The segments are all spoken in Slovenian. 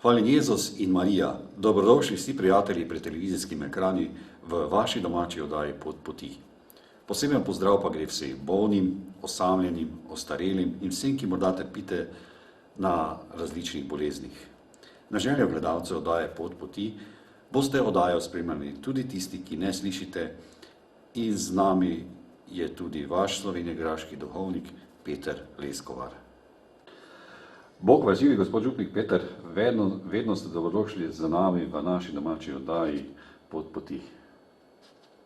Hvala Jezus in Marija, dobrodošli vsi prijatelji pred televizijskimi ekrani v vaši domači oddaji Pot poti. Poseben pozdrav pa gre vsem bolnim, osamljenim, ostarelim in vsem, ki morda trpite na različnih boleznih. Na željo gledalcev oddaje Pot poti boste oddajo spremljali tudi tisti, ki ne slišite, in z nami je tudi vaš slovenjegraški duhovnik Peter Leskovar. Bog vas živi, gospod župnik Peter, vedno ste dobrodošli z nami v naši domači oddaji Pot poti.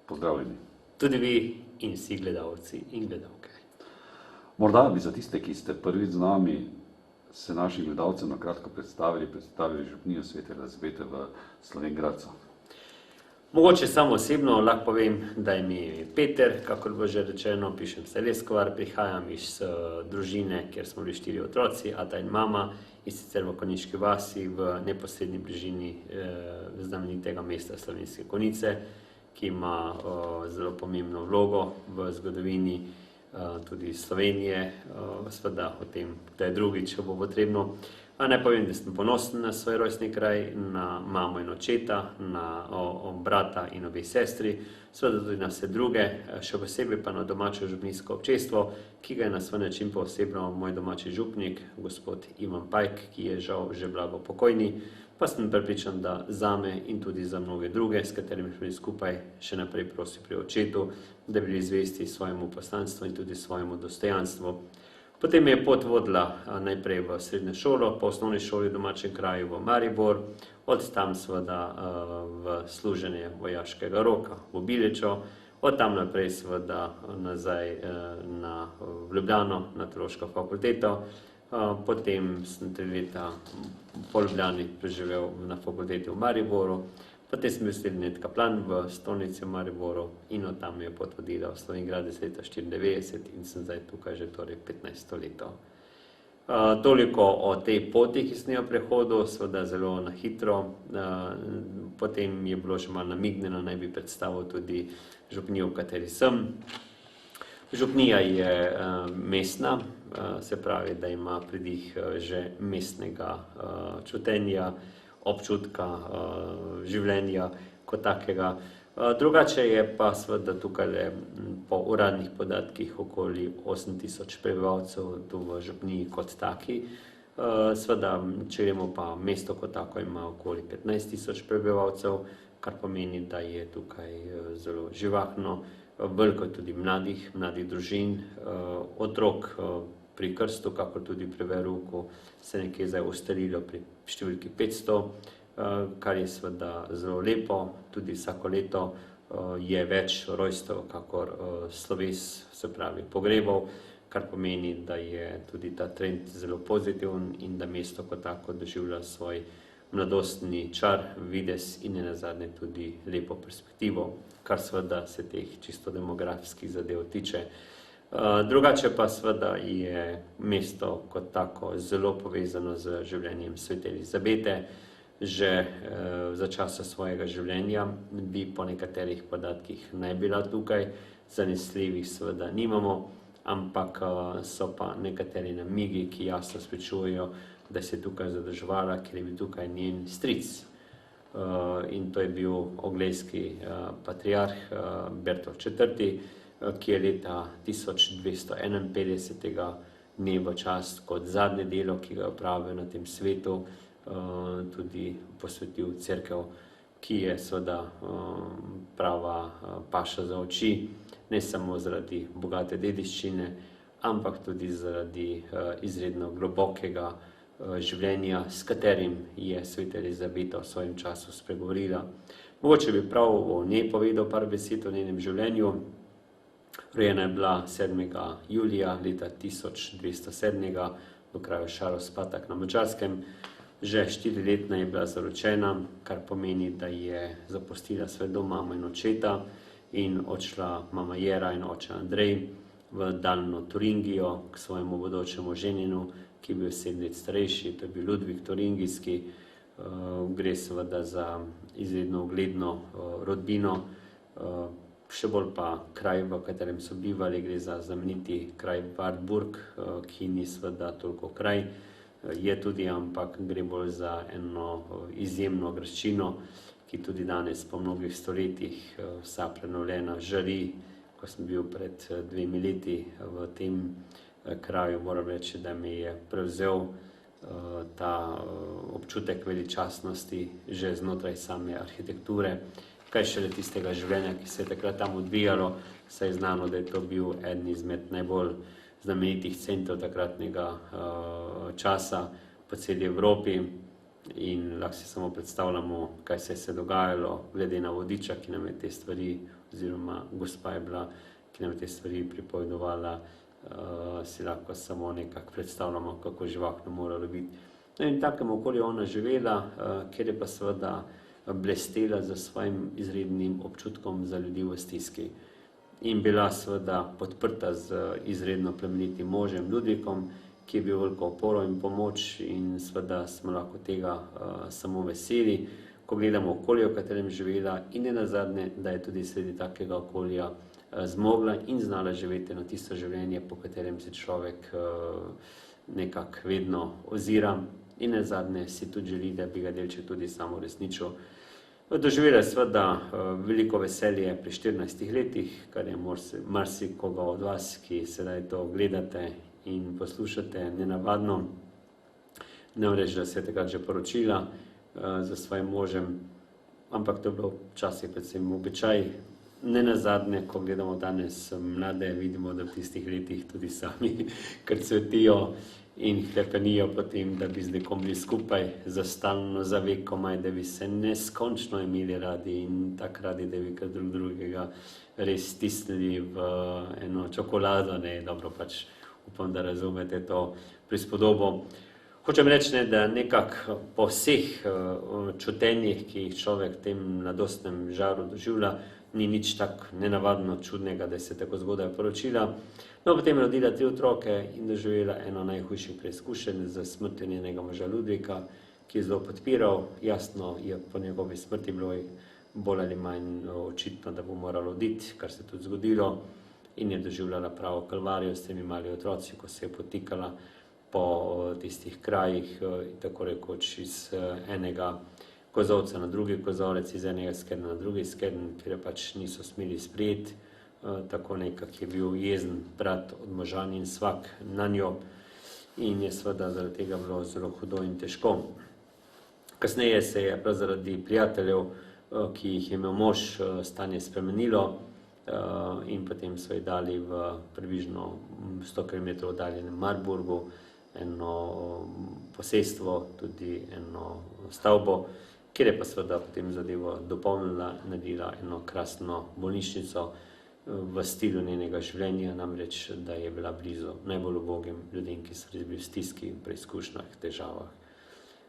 Pozdravljeni. Tudi vi in vsi gledalci in gledalke. Morda bi za tiste, ki ste prvič z nami, se našim gledalcem na kratko predstavili župnijo Svete Elizabete v Slovenj Gradcu. Mogoče samo osebno lahko povem, da je mi Peter, kakor bo že rečeno, pišem se Leskovar, prihajam iz družine, kjer smo bili 4 otroci, ata in mama, in sicer v Konjiški vasi v neposredni bližini znamenitega mesta Slovenske Konjice, ki ima zelo pomembno vlogo v zgodovini tudi Slovenije, seveda o tem, da je drugič, če bo potrebno. Naj povem, da sem ponosen na svoj rojstni kraj, na mamo in očeta, na brata in obe sestri, seveda tudi na vse druge, še posebej pa na domače župnijsko občestvo, ki ga je na svoj način posebno moj domači župnik, gospod Ivan Pajk, ki je žal že blago pokojni, pa sem prepričan, da zame in tudi za mnoge druge, s katerimi smo bili skupaj, še naprej prosim pri očetu, da bi bili zvesti svojemu poslanstvu in tudi svojemu dostojanstvu. Potem je pot vodila najprej v srednjo šolo, po osnovni šoli v domačem kraju v Maribor, od tam seveda v služenje vojaškega roka v Bilečo, od tam naprej seveda nazaj v Ljubljano na Teološko fakulteto, potem sem 3 leta po Ljubljani preživel na fakulteti v Mariboru, potem sem bil srednji kaplan v stolnici v Mariboru in od tam je pot vodila v Slovenj Gradec leta 1994 in sem zdaj tukaj že torej 15 leto. Toliko o tej poti, ki sem jo prehodil, seveda zelo na hitro, potem je bilo še malo namignjeno, naj bi predstavil tudi župnijo, v kateri sem. Župnija je mestna, se pravi, da ima pridih že mestnega čutenja, občutka življenja kot takega. Drugače je pa seveda tukaj po uradnih podatkih okoli 8000 prebivalcev tu v župniji kot taki. Seveda, če gremo pa mesto kot tako ima okoli 15 000 prebivalcev, kar pomeni, da je tukaj zelo živahno, veliko tudi mladih družin, otrok pri krstu, kakor tudi pri verouku, se nekje zdaj ustalilo pri številki 500, kar je seveda zelo lepo, tudi vsako leto je več rojstev, kakor sloves, se pravi pogrebov, kar pomeni, da je tudi ta trend zelo pozitiven in da mesto kot tako doživlja svoj mladostni čar, videz in nenazadnje tudi lepo perspektivo, kar seveda se teh čisto demografskih zadev tiče. Drugače pa seveda je mesto kot tako zelo povezano z življenjem Svete Elizabete. Že za časa svojega življenja bi po nekaterih podatkih naj bila tukaj, zanesljivih seveda nimamo, ampak so pa nekateri namigi, ki jasno spričujejo, da se je tukaj zadrževala, ker je bil tukaj njen stric. In to je bil oglejski patriarh Bertold IV., ki je leta 1251 dne v čast kot zadnje delo, ki ga je opravil na tem svetu, tudi posvetil cerkev, ki je seveda prava paša za oči, ne samo zaradi bogate dediščine, ampak tudi zaradi izredno globokega življenja, s katerim je Sveta Elizabeta v svojem času spregovorila. Mogoče bi prav o njej povedal par besed o njenem življenju. Rojena je bila 7. julija leta 1207 v kraju Šarospatak na Madžarskem. Že 4-letna je bila zaročena, kar pomeni, da je zapustila svoj dom, mamo in očeta in odšla mama Jera in oče Andrej v daljno Turingijo k svojemu bodočemu ženinu, ki je bil 7 let starejši, to je bil Ludvik Turingijski. Gre seveda za izredno ugledno rodbino, še bolj pa kraj, v katerem so bivali, gre za znameniti kraj Wartburg, ki ni seveda toliko kraj, je tudi, ampak gre bolj za eno izjemno graščino, ki tudi danes po mnogih stoletjih vsa prenovljena žari. Ko sem bil pred 2 leti v tem kraju, moram reči, da me je prevzel ta občutek veličastnosti že znotraj same arhitekture, kaj šele tistega življenja, ki se je takrat tam odvijalo, saj je znano, da je to bil eden izmed najbolj znamenitih centrov takratnega časa po celi Evropi in lahko si samo predstavljamo, kaj se je dogajalo, glede na vodiča, ki nam je te stvari, oziroma gospa je bila, ki nam je te stvari pripovedovala, si lahko samo nekako predstavljamo, kako živahno moralo biti. No in takem okolju ona živela, kjer je pa seveda blestela za svojim izrednim občutkom za ljudi v stiski. In bila seveda podprta z izredno plemenitim možem Ludvikom, ki je bil veliko oporo in pomoč in seveda smo lahko tega samo veseli, ko gledamo okolje, v katerem živela in nenazadnje, da je tudi sredi takega okolja zmogla in znala živeti na tisto življenje, po katerem se človek nekako vedno ozira in nenazadnje si tudi želi, da bi ga delček tudi samo resničil. Doživela je seveda veliko veselje pri 14 letih, kar je marsikoga od vas, ki sedaj to gledate in poslušate, nenavadno. Namreč, da se je takrat že poročila za svojim možem, ampak to je bilo včasih predvsem običaj. Nenazadnje, ko gledamo danes mlade, vidimo, da v tistih letih tudi sami krcvetijo in hlepenijo potem, da bi z nekom bili skupaj za stalno, za vekomaj, da bi se neskončno imeli radi in tako radi, da bi kar drugega res stisnili v eno čokolado, ne, dobro, pač upam, da razumete to prispodobo. Hočem reči, da nekako po vseh čutenjih, ki jih človek v tem mladostnem žaru doživlja, ni nič tako nenavadno čudnega, da se je tako zgodaj poročila. No, potem je rodila 3 otroke in doživela eno najhujših preizkušenj z smrtjo njenega moža Ludvika, ki je zelo podpiral. Jasno je po njegovi smrti bilo bolj ali manj očitno, da bo moralo oditi, kar se je tudi zgodilo, in je doživljala pravo kalvarijo s temi mali otroci, ko se je potikala po tistih krajih, tako rekoč iz enega kozolca na drugi kozolec, iz enega skedna na drugi skeden, kjer pač niso smeli sprejeti, tako nekako je bil jezen brat od moža in svak na njo in je seveda zaradi tega bilo zelo hudo in težko. Kasneje se je prav zaradi prijateljev, ki jih je imel mož, stanje spremenilo in potem so jih dali v približno 100 km oddaljenem Marburgu, eno posestvo, tudi eno stavbo, kjer je pa seveda potem zadevo dopolnila, naredila eno krasno bolnišnico v stilu njenega življenja, namreč, da je bila blizu najbolj ubogim ljudem, ki so bili v stiski, preizkušnjah, težavah.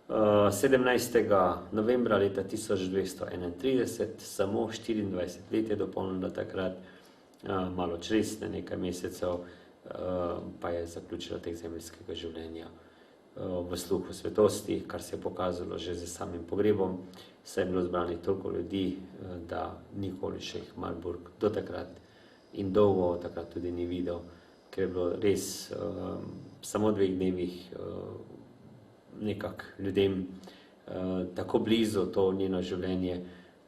17. novembra leta 1231, samo 24 let je dopolnila takrat, malo čez nekaj mesecev, pa je zaključila teh zemeljskega življenja v sluhu svetosti, kar se je pokazalo že z samim pogrebom, saj je bilo zbranih toliko ljudi, da nikoli še jih Marburg do takrat in dolgo takrat tudi ni videl, ker je bilo res samo 2 dnevih nekako ljudem tako blizu to njeno življenje,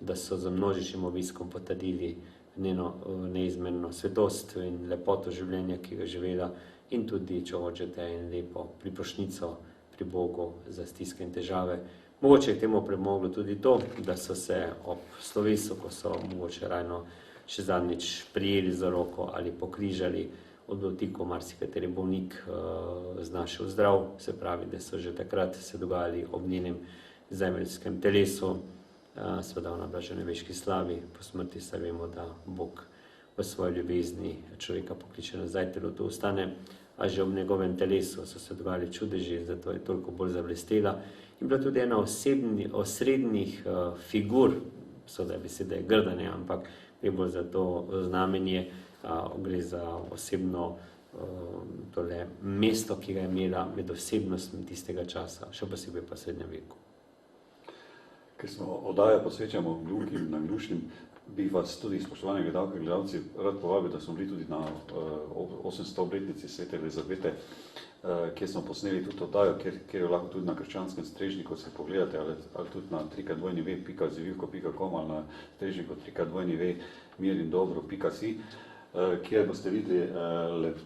da so z množičnim obiskom potrdili njeno neizmerno svetost in lepoto življenja, ki ga živela, in tudi, če hočete, in lepo priprošnjico pri Bogu za stiske in težave. Mogoče je temu premoglo tudi to, da so se ob slovesu, ko so mogoče ravno še zadnjič prijeli za roko ali pokrižali, od dotikov marsikateri bolnik znašel zdrav, se pravi, da so že takrat se dogajali ob njenem zemeljskem telesu, seveda ona bila že v nebeški slavi, po smrti se vemo, da Bog v svoji ljubezni človeka pokliče nazaj, telo to ostane, a že ob njegovem telesu so se dogajali čudeži, zato je toliko bolj zablestela in bila tudi ena osrednjih figur, seveda beseda je grdanje, ampak gre bolj za to znamenje, gre za osebno tole mesto, ki ga je imela med osebnostmi tistega časa, še posebej pa v srednjem veku. Ker smo oddajo posvečamo gluhim in naglušnim, bi vas tudi, spoštovani gledalke in gledalci, rad povabil, da smo bili tudi na 800 obletnici svete Elizabete kjer smo posneli tudi oddajo, kjer jo lahko tudi na krščanskem strežniku se pogledate, ali tudi na www.zivilko.com ali na strežniku www.mirindobro.si, kjer boste videli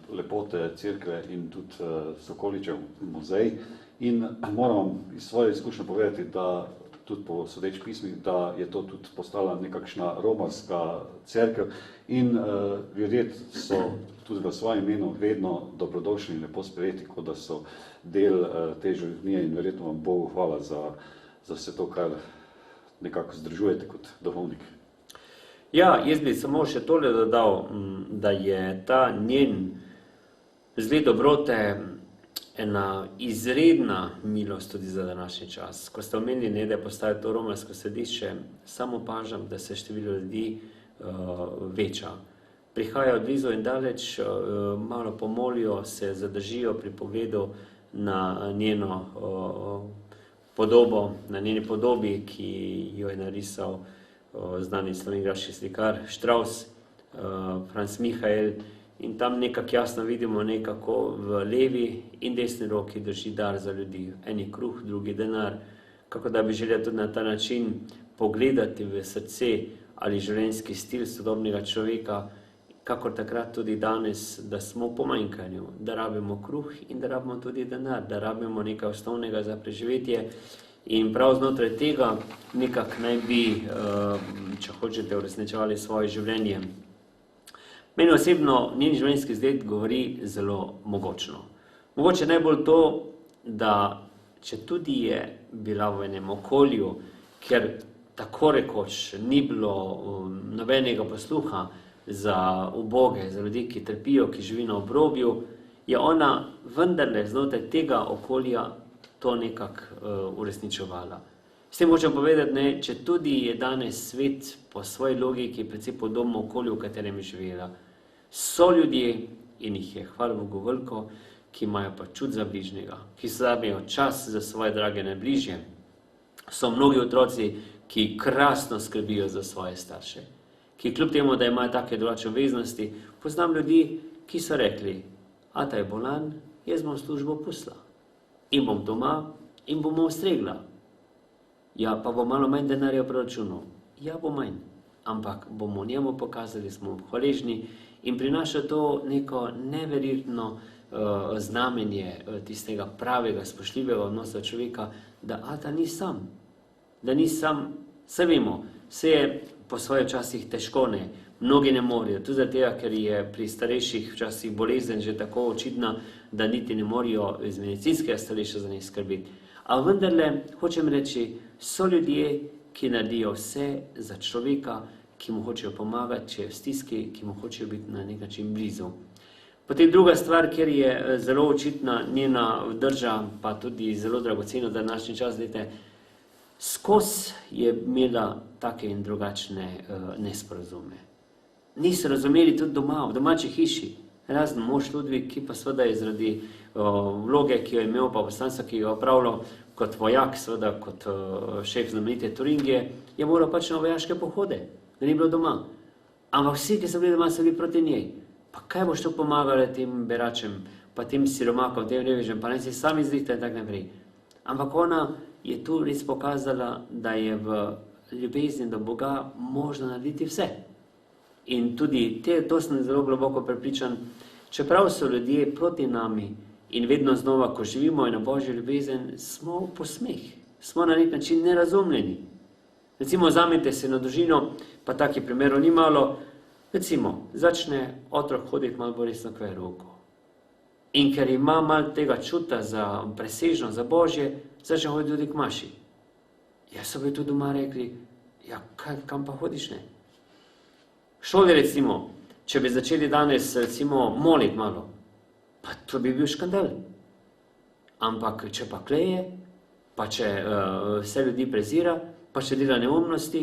lepote cerkve in tudi Sokoličev muzej. In moram iz svoje izkušnje povedati, da tudi po sodeč pismih, da je to tudi postala nekakšna romarska cerkev in ljudje so tudi v svojem imenu vedno dobrodošli in lepo sprejeti, kot da so del te življenje in verjetno vam Bogu hvala za vse to, kar nekako združujete kot duhovnik. Ja, jaz bi samo še tole dodal, da je ta njen zgled dobrote ena izredna milost tudi za današnji čas. Ko ste omenili, da je postaje to romarsko središče, samo opažam, da se število ljudi veča. Prihajajo od blizu in daleč, malo pomolijo, se zadržijo pri pogledu na njeno podobo, na njeni podobi, ki jo je narisal znani slovengraški slikar Strauss, Franz Michael, in tam nekako jasno vidimo nekako v levi in desni roki drži dar za ljudi. Eni kruh, drugi denar, kako da bi želeli tudi na ta način pogledati v srce ali življenjski stil sodobnega človeka, kakor takrat tudi danes, da smo v pomanjkanju, da rabimo kruh in da rabimo tudi denar, da rabimo nekaj osnovnega za preživetje. In prav znotraj tega nekako naj bi, če hočete, uresničevali svoje življenje. Meni osebno njen življenjski zgled govori zelo mogočno. Mogoče najbolj to, da če tudi je bila v enem okolju, kjer tako rekoč ni bilo nobenega posluha za uboge, za ljudi, ki trpijo, ki živi na obrobju, je ona vendarle znotraj tega okolja to nekako uresničevala. S tem hočem povedati, če tudi je danes svet po svoji logiki predvsem podobno okolju, v katerem je živela. So ljudje, in jih je, hvala Bogu, veliko, ki imajo pa čut za bližnjega, ki vzamejo čas za svoje drage najbližje. So mnogi otroci, ki krasno skrbijo za svoje starše, ki kljub temu, da imajo take drugačne obveznosti, poznam ljudi, ki so rekli, ata je bolan, jaz bom službo pustila. In bom doma in bom ostregla. Ja, pa bo malo manj denarja v proračunu. Ja, bo manj. Ampak bomo njemu pokazali, smo hvaležni in prinaša to neko neverjetno znamenje tistega pravega, spoštljivega odnosa človeka, da ata ni sam. Da ni sam, se vemo, vse je po svoje časih težko, ne. Mnogi ne morejo, tudi zato, ker je pri starejših včasih bolezen že tako očitna, da niti ne morejo iz medicinskega stališča za njih skrbeti. A vendarle, hočem reči, so ljudje, ki naredijo vse za človeka, ki mu hočejo pomagati, če je v stiski, ki mu hočejo biti na nek način blizu. Potem druga stvar, kjer je zelo očitna njena drža, pa tudi zelo dragoceno današnji čas, skozi je imela take in drugačne nesporazume. Niso razumeli tudi doma, v domači hiši. Razen mož Ludvik, ki pa seveda je zaradi vloge, ki jo je imel, pa poslanstva, ki jo je opravljal kot vojak, seveda kot šef znamenite Turingije, je moral pač na vojaške pohode, da ni bilo doma. Ampak vsi, ki so bili doma, so bili proti njej. Pa kaj boš to pomagala tem beračem, pa tem siromakom, tem revežem, pa naj si sami zdihte in tak naprej. Ampak ona je tu res pokazala, da je v ljubezni do Boga možno narediti vse. In tudi to sem zelo globoko prepričan, čeprav so ljudje proti nami in vedno znova, ko živimo in na Božjo ljubezen, smo v posmeh, smo na nek način nerazumljeni. Recimo, vzamete se na družino, pa takih primerov ni malo, recimo, začne otrok hoditi malo bolj resno k verouku. In ker ima malo tega čuta za presežno, za Božje, začne hoditi tudi k maši. Ja, so bi tudi doma rekli, ja, kam pa hodiš, ne? Šoli, recimo, če bi začeli danes, recimo, moliti malo, pa to bi bil škandal. Ampak, če pa kleje, pa če vse ljudi prezira, pa če dela neumnosti,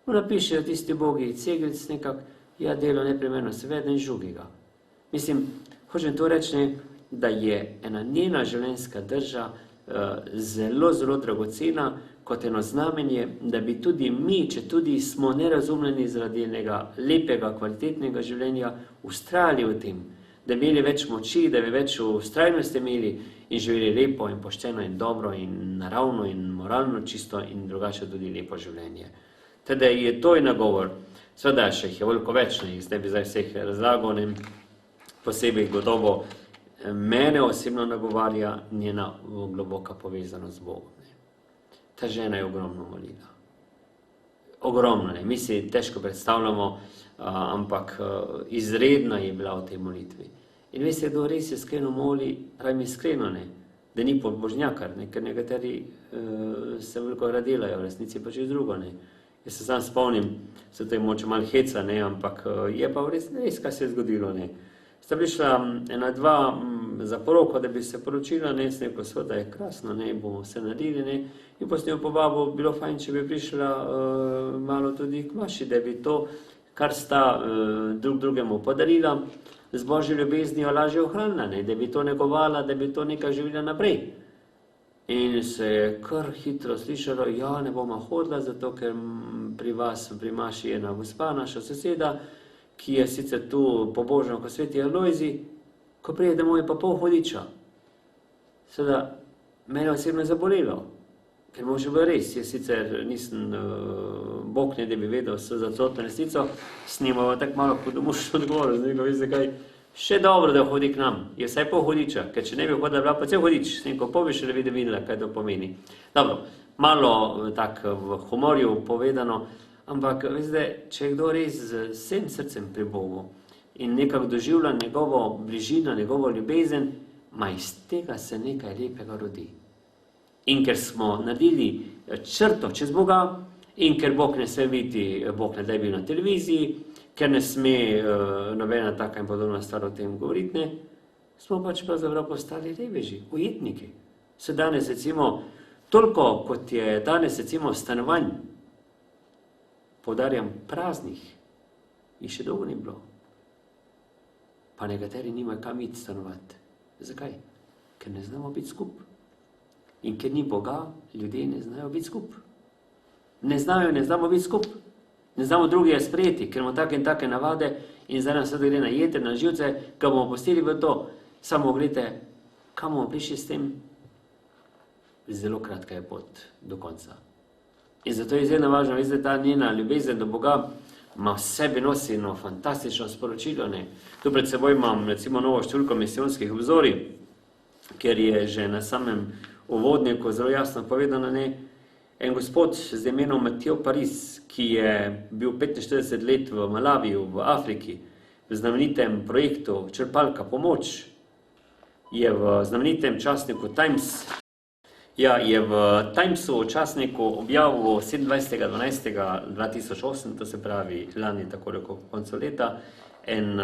mu napišejo tisti bogi cegelc nekak, ja, delo neprimerno se vedno in žugi ga. Mislim, hočem to reči, da je ena njena življenjska drža zelo, zelo dragocena, kot eno znamenje, da bi tudi mi, če tudi smo nerazumljeni zaradi enega lepega, kvalitetnega življenja, ustrajali v tem, da bi imeli več moči, da bi več vztrajnosti imeli in živeli lepo in pošteno in dobro in naravno in moralno čisto in drugače tudi lepo življenje. Teda je to nagovor. Seveda še jih je veliko več, ne bi zdaj vseh razlagal, ne. Posebej gotovo mene osebno nagovarja njena globoka povezanost z Bogom. Ne. Ta žena je ogromno molila. Ogromno, ne. Mi si težko predstavljamo, ampak izredna je bila v tej molitvi. In veste, kdo res iskreno moli, pravim iskreno, ne, da ni podbožnjakar, ne, ker nekateri se veliko radelajo, v resnici pa čez drugo. Ne. Jaz se sam spomnim, se to je moče malo heca, ne, ampak je pa res, kaj se je zgodilo. Ne. Sta prišla ena, dva za poroko, da bi se poročila, ne, sem rekel, seveda je krasno, ne, bomo vse naredili, ne, in potem jo povabil, bilo fajn, če bi prišla malo tudi k maši, da bi to, kar sta drug drugemu podarila, z Božjo ljubeznijo lažje ohranila, ne, da bi to negovala, da bi to nekaj živela naprej. In se je kar hitro slišalo, ja, ne boma hodila, zato ker pri vas, pri maši je ena gospa, naša soseda, ki je sicer tu pobožna kot sveti Alojzij, ko pride domov je pa pol hudiča. Seveda, mene osebno je zabolelo, ker može bilo res, jaz sicer nisem Bog, ne da bi vedel za celotno resnico, snimamo tako malo hudomušno odgovor, zdaj ko veste kaj, še dobro, da hodi k nam, je vsaj pol hudiča, ker če ne bi hodila, bila pa cel hudič, s neko pol bi še videla, kaj to pomeni. Dobro, malo tak v humorju povedano, ampak veste, če je kdo res z vsem srcem pri Bogu in nekako doživlja njegovo bližino, njegovo ljubezen, ma iz tega se nekaj lepega rodi. In ker smo naredili črto čez Boga, in ker Bog ne sme biti, Bog ne da je bil na televiziji, ker ne sme nobena taka in podobna stvar o tem govoriti, ne, smo pač pravzaprav postali reveži, ujetniki. Se danes recimo, toliko kot je danes recimo stanovanj, poudarjam praznih, in še dolgo ni bilo, pa nekateri nimajo kam iti stanovati. Zakaj? Ker ne znamo biti skupaj. In ker ni Boga, ljudje ne znajo biti skupaj. Ne znamo biti skupaj. Ne znamo drugega sprejeti, ker imamo take in take navade in zdaj nam seveda gre na jeter, na živce, ko bomo pustili v to. Samo gledajte, kam bomo prišli s tem? Zelo kratka je pot do konca. In zato je izredno važno, veste, ta njena ljubezen do Boga ima v sebi nosi eno fantastično sporočilo. Ne. Tu pred seboj imam recimo novo številko misijonskih obzorij, ker je že na samem uvodniku zelo jasno povedano, ne, en gospod z imenom Mathieu Paris, ki je bil 45 let v Malaviju, v Afriki, v znamenitem projektu Črpalka pomoč, je v znamenitem časniku Times, je v Timesu časniku objavil 27.12.2008, to se pravi lani tako rekoč po koncu leta, en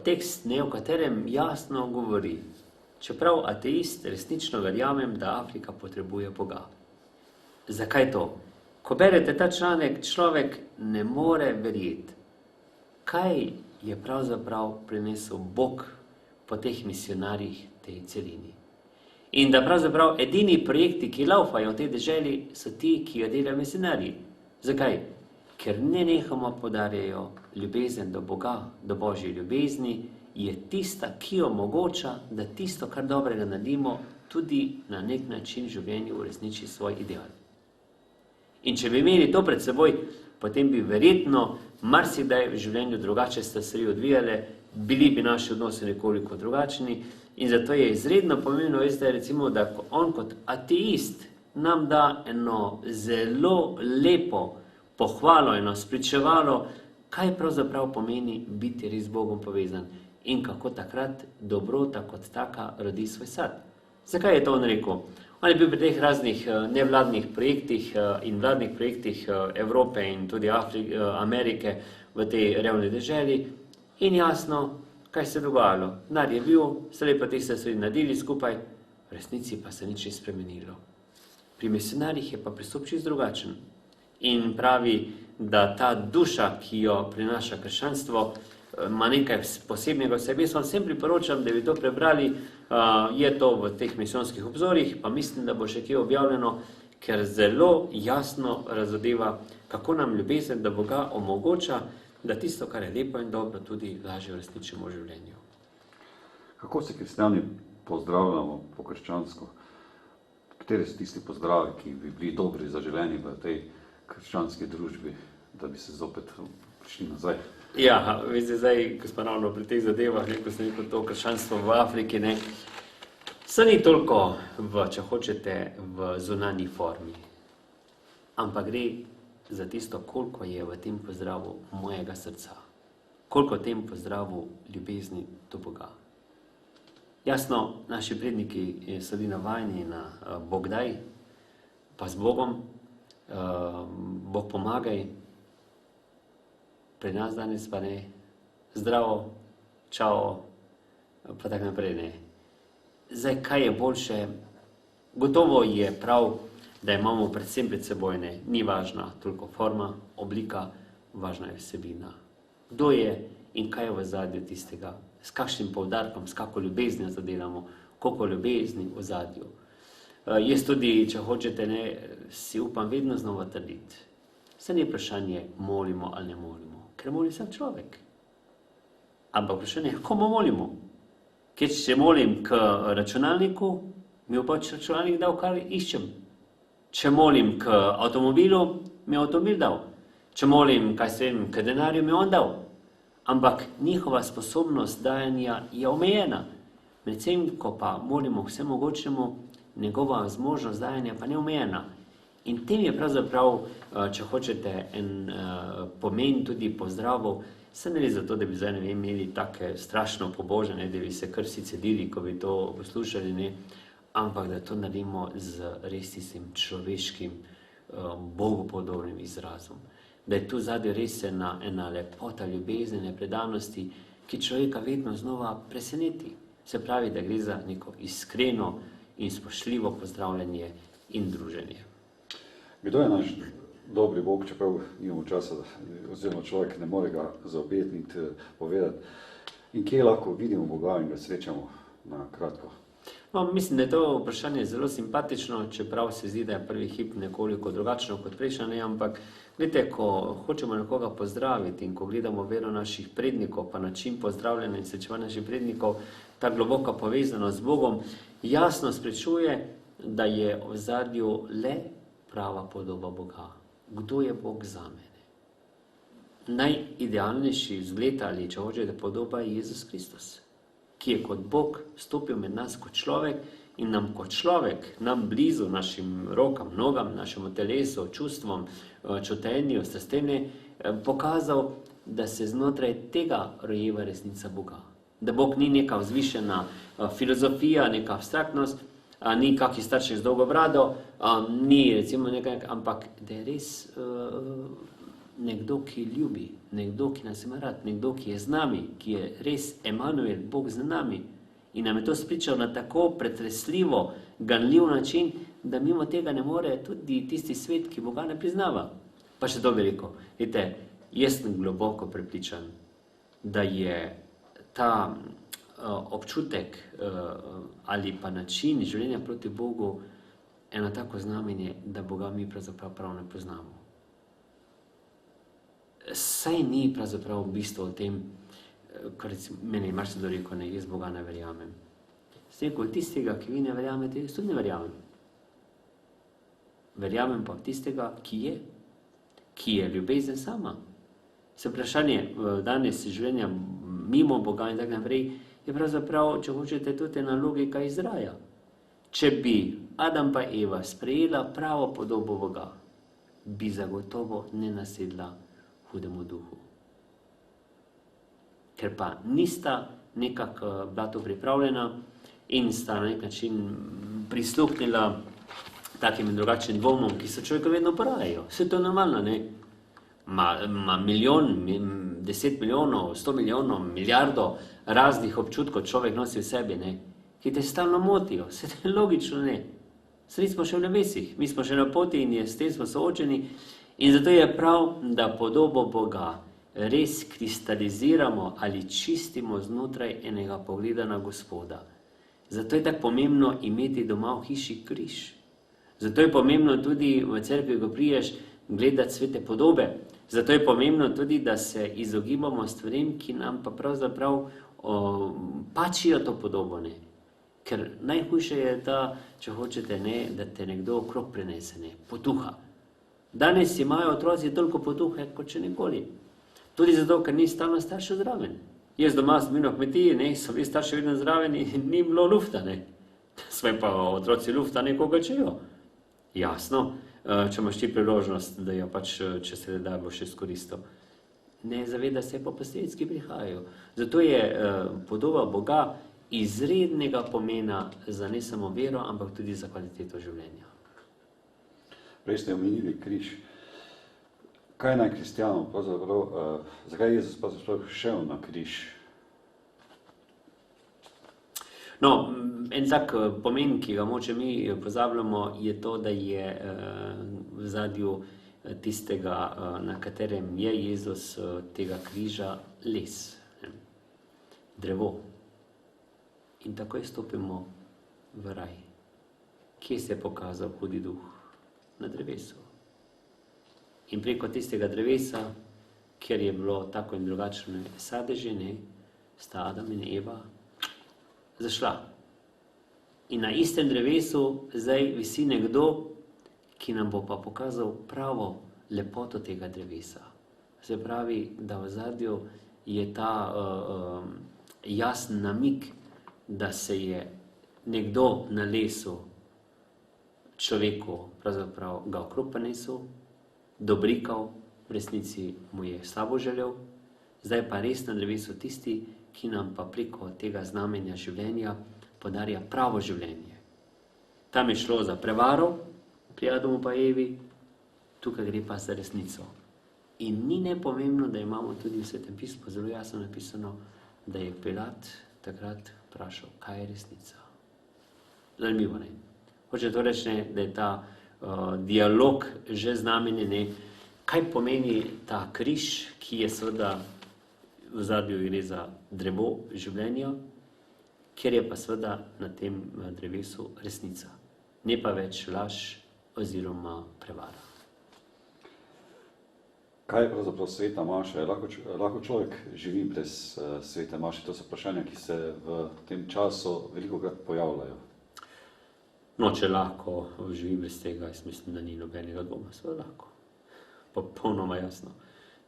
tekst, ne, v katerem jasno govori, čeprav ateist, resnično verjamem, da Afrika potrebuje Boga. Zakaj to? Ko berete ta članek, človek ne more verjeti, kaj je pravzaprav prinesel Bog po teh misionarjih tej celini. In da pravzaprav edini projekti, ki laufajo v tej deželi, so ti, ki jo delajo misionarji. Zakaj? Ker nenehoma poudarjajo ljubezen do Boga, do Božje ljubezni, je tista, ki omogoča, da tisto, kar dobrega naredimo, tudi na nek način v življenju uresniči svoj ideal. In če bi imeli to pred seboj, potem bi verjetno marsikdaj v življenju drugače se stvari odvijale, bili bi naši odnosi nekoliko drugačni in zato je izredno pomembno, veste, recimo, da on kot ateist nam da eno zelo lepo pohvalo, eno spričevalo, kaj pravzaprav pomeni biti res z Bogom povezan in kako takrat dobrota kot taka rodi svoj sad. Zakaj je to on rekel? On je bil pri teh raznih nevladnih projektih in vladnih projektih Evrope in tudi Amerike v tej revni deželi in jasno, kaj se je dogajalo. Denar je bil, se lepo teh se so naredili skupaj, v resnici pa se nič ni spremenilo. Pri misionarjih je pa pristop čisto drugačen in pravi, da ta duša, ki jo prinaša krščanstvo, ima nekaj posebnega v sebi. Jaz vam vsem priporočam, da bi to prebrali, je to v teh misijonskih obzorjih, pa mislim, da bo še kje objavljeno, ker zelo jasno razodeva, kako nam ljubezen do Boga omogoča, da tisto, kar je lepo in dobro, tudi lažje uresničimo v življenju. Kako se kristjani pozdravljamo po krščansko? Kateri so tisti pozdravi, ki bi bili dobri zaželeni v tej krščanski družbi, da bi se zopet prišli nazaj? Ja, veste, zdaj, ko smo ravno pri teh zadevah, ko sem rekel to krščanstvo v Afriki, ne, se ni toliko če hočete, v zunanji formi, ampak gre za tisto, koliko je v tem pozdravu mojega srca, koliko v tem pozdravu ljubezni do Boga. Jasno, naši predniki so bili navajeni na Bog daj, pa z Bogom, Bog pomagaj, pri nas danes pa ne, zdravo, čao, pa tako naprej ne. Zdaj, kaj je boljše? Gotovo je prav, da imamo predvsem pred seboj, ne, ni važna toliko forma, oblika, važna je vsebina. Kdo je in kaj je v ozadju tistega, s kakšnim poudarkom, s kako ljubeznijo zadelamo, koliko ljubezni v ozadju. Jaz tudi, če hočete, ne, si upam vedno znova trditi. Saj ni vprašanje, molimo ali ne molimo, ker moli sam človek. Ampak vprašanje, komu molimo? Ker če molim k računalniku, mi bo pač računalnik dal, kar iščem. Če molim k avtomobilu, mi je avtomobil dal. Če molim, kaj se vem, k denarju, mi je on dal. Ampak njihova sposobnost dajanja je omejena. Medtem, ko pa molimo vsemogočnemu, njegova zmožnost dajanja pa ne omejena. In tem je pravzaprav, če hočete, en pomen tudi pozdravov, se ne zato, da bi zdaj ne imeli take strašno pobožene, da bi se kar si cedili, ko bi to poslušali, ne, ampak da to naredimo z res tistim človeškim, Bogu podobnim izrazom. Da je tu zadnji res ena lepota ljubezni, predanosti, ki človeka vedno znova preseneti. Se pravi, da gre za neko iskreno in spoštljivo pozdravljanje in druženje. Kdo je naš dobri Bog, čeprav nimamo časa, oziroma človek ne more ga zaobjetniti, povedati? In kje lahko vidimo Boga in ga srečamo na kratko? No, mislim, da je to vprašanje zelo simpatično, čeprav se zdi, da je prvi hip nekoliko drugačno kot prejšnje, ampak gledajte, ko hočemo nekoga pozdraviti in ko gledamo vero naših prednikov, pa način pozdravljanja in srečevanja naših prednikov, ta globoka povezanost z Bogom, jasno spričuje, da je v ozadju le prava podoba Boga. Kdo je Bog za mene? Najidealnejši vzgled ali, če hočete, podoba je Jezus Kristus, ki je kot Bog stopil med nas kot človek in nam kot človek, nam blizu, našim rokam, nogam, našemu telesu, čustvom, čutenju, strastene, pokazal, da se znotraj tega rojeva resnica Boga. Da Bog ni neka vzvišena filozofija, neka abstraktnost, ni kakšen staršek z dolgo brado, ni recimo nekaj, ampak da je res nekdo, ki ljubi, nekdo, ki nas ima rad, nekdo, ki je z nami, ki je res Emanuel, Bog z nami. In nam je to spričal na tako pretresljivo, ganljiv način, da mimo tega ne more tudi tisti svet, ki Boga ne priznava. Pa še to bi rekel, vidite, jaz sem globoko prepričan, da je ta občutek ali pa način življenja proti Bogu eno tako znamenje, da Boga mi pravzaprav prav ne poznamo. Saj ni pravzaprav v bistvu o tem, kar meni je marsikdo rekel, ne, jaz Boga ne verjamem. Sem rekel, tistega, ki vi ne verjamete, jaz tudi ne verjamem. Verjamem pa tistega, ki je ljubezen sama. Se vprašanje danes življenja mimo Boga in tako naprej je pravzaprav, če hočete, tudi ena logika iz raja. Če bi Adam pa Eva sprejela pravo podobo Boga, bi zagotovo ne nasedla hudemu duhu. Ker pa nista nekako bila to pripravljena in sta na nek način prisluhnila takim in drugačnim dvomom, ki se človeka vedno porajajo. Vse to je normalno, ne? Ma milijon, 10 milijonov, 100 milijonov, milijardo raznih občutkov človek nosi v sebi, ne? Ki te stalno motijo. Vse to je logično, ne? Saj smo še v nebesih, mi smo še na poti in s tem smo soočeni. In zato je prav, da podobo Boga res kristaliziramo ali čistimo znotraj enega pogleda na Gospoda. Zato je tako pomembno imeti doma v hiši križ. Zato je pomembno tudi v cerkvi, ko priješ, gledati svete podobe. Zato je pomembno tudi, da se izogibamo stvarem, ki nam pa pravzaprav pačijo to podobo, ne. Ker najhujše je ta, če hočete, ne, da te nekdo okrog prenese, ne, potuha. Danes imajo otroci toliko potuhe, kot še nikoli. Tudi zato, ker ni stalno staršev zraven. Jaz doma sem bil na kmetiji, ne, so bili starši vedno zraven in ni bilo lufta, ne. Svoje pa otroci lufta nekoga čejo. Jasno, če imaš ti priložnost, da jo pač, če se le da, boš izkoristil. Ne zaveda se pa posledic, ki prihajajo. Zato je podoba Boga izrednega pomena za ne samo vero, ampak tudi za kvaliteto življenja. Prej ste omenili križ. Kaj naj kristjanov pravzaprav, zakaj je Jezus pravzaprav šel na križ? No, en tak pomen, ki ga moče mi pozabljamo, je to, da je v zadju tistega, na katerem je Jezus tega križa, les, drevo. In takoj stopimo v raj. Kje se je pokazal hudi duh? Na drevesu. In preko tistega drevesa, kjer je bilo tako in drugačne sadeže, ne, sta Adam in Eva zašla. In na istem drevesu zdaj visi nekdo, ki nam bo pa pokazal pravo lepoto tega drevesa. Se pravi, da v zadju je ta jasen namig, da se je nekdo na lesu človeku pravzaprav ga okrog prinesel, dobrikal, v resnici mu je slabo želel, zdaj pa res na drevesu tisti, ki nam pa preko tega znamenja življenja podarja pravo življenje. Tam je šlo za prevaro, pri Adamu pa Evi, tukaj gre pa za resnico. In ni nepomembno, da imamo tudi v Svetem pismu zelo jasno napisano, da je Pilat takrat vprašal, kaj je resnica. Zanimivo, ne? Hoče to reči, da je ta dialog že znamenje, kaj pomeni ta križ, ki je seveda v zadju gre za drevo življenja, kjer je pa seveda na tem drevesu resnica, ne pa več laž oziroma prevara. Kaj je pravzaprav sveta maša? Lahko človek živi brez svete maše? To so vprašanja, ki se v tem času velikokrat pojavljajo. No, če lahko živi brez tega, jaz mislim, da ni nobenega dvoma, seveda lahko. Popolnoma jasno.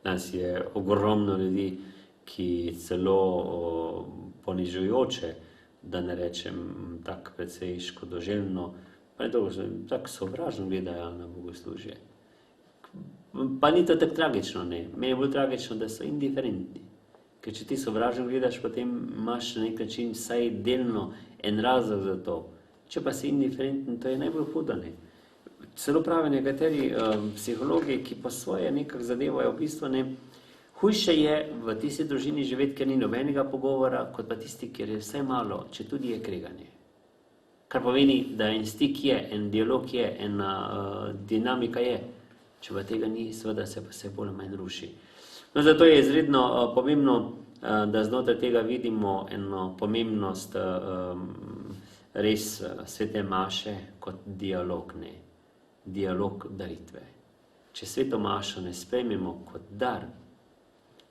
Danes je ogromno ljudi, ki celo ponižujoče, da ne rečem tak precej škodoželjno, pa je to tako sovražno gledajo na bogoslužje. Pa ni to tako tragično, ne. Meni je bolj tragično, da so indiferentni. Ker če ti sovražno gledaš, potem imaš na nek način vsaj delno en razlog za to. Če pa si indiferenten, to je najbolj hudo, ne. Celo pravi nekateri psihologi, ki pa svoje nekako zadevajo v bistvu, ne. Hujše je v tisti družini živeti, ker ni nobenega pogovora, kot pa tisti, kjer je vse malo, če tudi je kreganje. Kar pomeni, da en stik je, en dialog je, ena dinamika je. Če pa tega ni, seveda se pa vse bolj manj ruši. No, zato je izredno pomembno, da znotraj tega vidimo eno pomembnost res svete maše kot dialog, ne. Dialog daritve. Če sveto mašo ne sprejmemo kot dar,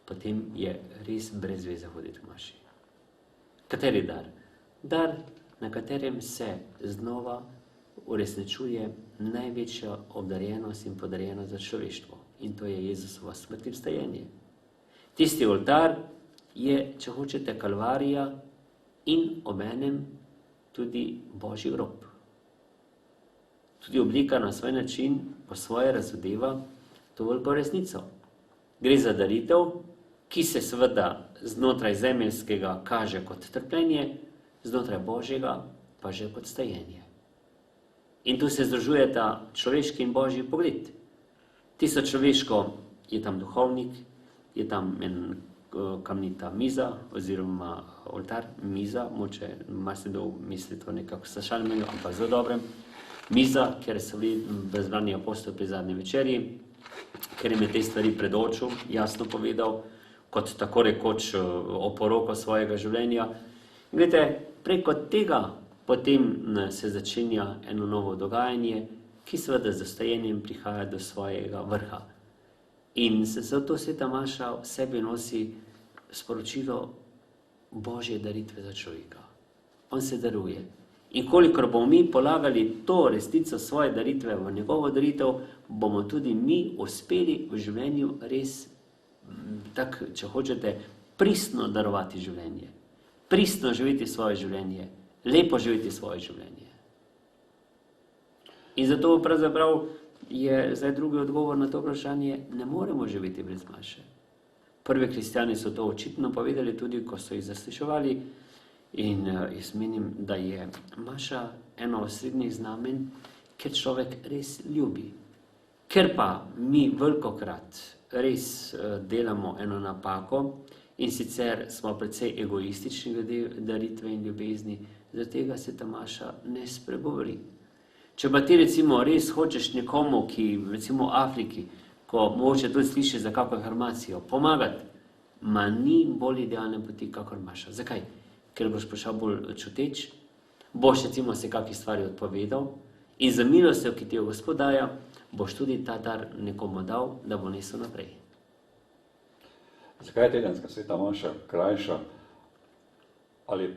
potem je res brez veze hoditi v maši. Kateri dar? Dar, na katerem se znova uresničuje največja obdarjenost in podarjenost za človeštvo. In to je Jezusova smrt in vstajenje. Tisti oltar je, če hočete, kalvarija in obenem tudi Božji grob. Tudi oblika na svoj način, po svoje razodeva to veliko resnico. Gre za daritev, ki se seveda znotraj zemeljskega kaže kot trpljenje, znotraj Božjega pa že kot vstajenje. In tu se združujeta človeški in Božji pogled. Tisto človeško je tam duhovnik, je tam en kamnita miza oziroma oltar, miza, moče marsikdo misli to nekako sašalmeno, ampak zelo dobrem. Miza, ker so bili brezbrani apostoli pri zadnji večerji, ker jim je te stvari pred oču jasno povedal, kot tako rekoč oporoko svojega življenja. Glede, preko tega potem se začenja eno novo dogajanje, ki seveda z vstajenjem prihaja do svojega vrha. In zato sveta maša v sebi nosi sporočilo Božje daritve za človeka. On se daruje. In kolikor bomo mi polagali to resnico svoje daritve v njegovo daritev, bomo tudi mi uspeli v življenju res, tak, če hočete, pristno darovati življenje. Pristno živeti svoje življenje. Lepo živeti svoje življenje. In zato pravzaprav je zdaj drugi odgovor na to vprašanje, ne moremo živeti brez maše. Prvi kristjani so to očitno povedali tudi, ko so jih zasliševali, in jaz menim, da je maša eno osrednjih znamen, ker človek res ljubi. Ker pa mi velikokrat res delamo eno napako in sicer smo precej egoistični glede daritve in ljubezni, zaradi tega se ta maša ne spregovori. Če pa ti recimo res hočeš nekomu, ki recimo v Afriki, ko mogoče tudi sliši za kakšno informacijo, pomagati, ma ni bolj idealne poti kakor maša. Zakaj? Ker boš prišel bolj čuteč, boš recimo se kakšni stvari odpovedal in za milostjo, ki ti jo Gospod daje, boš tudi ta dar nekomu dal, da bo nesel naprej. Zakaj je tedenska sveta maša krajša? Ali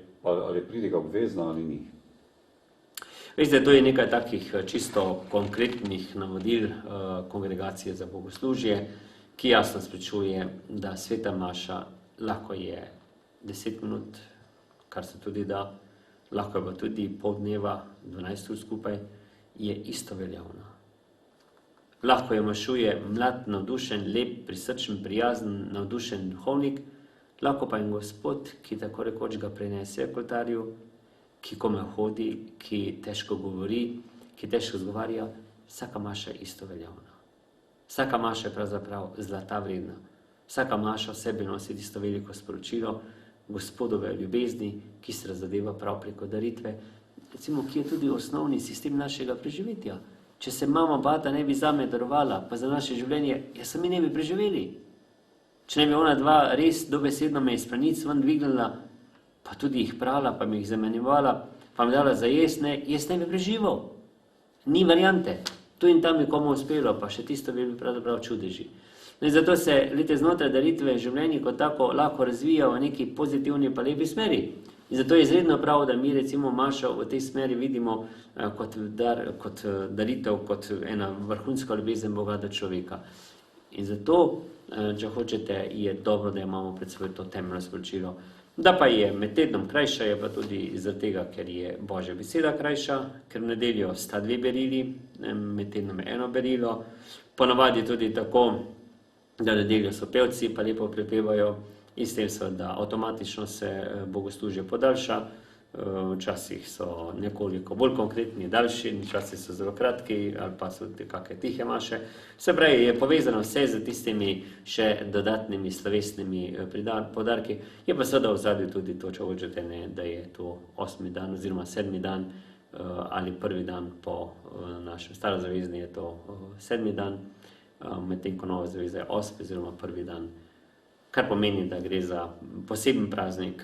pridiga obvezna ali ni? Veste, to je nekaj takih čisto konkretnih navodil kongregacije za bogoslužje, ki jasno spričuje, da sveta maša lahko je 10 minut, kar se tudi da, lahko je pa tudi pol dneva, 12 ur skupaj, je isto veljavna. Lahko je mašuje mlad, navdušen, lep, prisrčen, prijazen, navdušen duhovnik, lahko pa je Gospod, ki tako rekoč ga prinese k oltarju, ki kome hodi, ki težko govori, ki težko zgovarja, vsaka maša je isto veljavna. Vsaka maša je pravzaprav zlata vredna. Vsaka maša v sebi nosi tisto veliko sporočilo Gospodove ljubezni, ki se razadeva prav preko daritve, recimo, ki je tudi osnovni sistem našega preživetja. Če se mama bata ne bi zame darovala, pa za naše življenje, jaz se mi ne bi preživeli. Če ne bi ona dva res dobesedno me iz pranic ven dvignila, pa tudi jih prala, pa mi jih zamenjevala, pa mi dala za jaz ne bi preživel. Ni variante. Tu in tam je komu uspelo, pa še tisto bi pravzaprav čudeži. In zato se znotraj daritve življenje kot tako lahko razvija v neki pozitivni pa lepi smeri. In zato je izredno prav, da mi recimo mašo v tej smeri vidimo kot daritev, kot ena vrhunska ljubezen Boga do človeka. In zato, če hočete, je dobro, da imamo pred seboj to temeljno sporočilo. Da pa je med tednom krajša, je pa tudi zaradi tega, ker je Božja beseda krajša, ker v nedeljo sta 2 berili, med tednom je 1 berilo. Ponavadi tudi tako, da v nedeljo so pevci, pa lepo prepevajo in s tem seveda avtomatično se bogoslužje podaljša. Včasih so nekoliko bolj konkretni, daljši, včasih so zelo kratki ali pa so kakšne tihe maše. Vse pravi, je povezano vse z tistimi še dodatnimi slovesnimi poudarki. Je pa seveda v zadju tudi to, če hočete, da je to 8. dan oziroma 7. dan ali 1. dan po našem starozavezni je to 7. dan, medtem ko Nova zaveza je 8. oziroma 1. dan. Kar pomeni, da gre za poseben praznik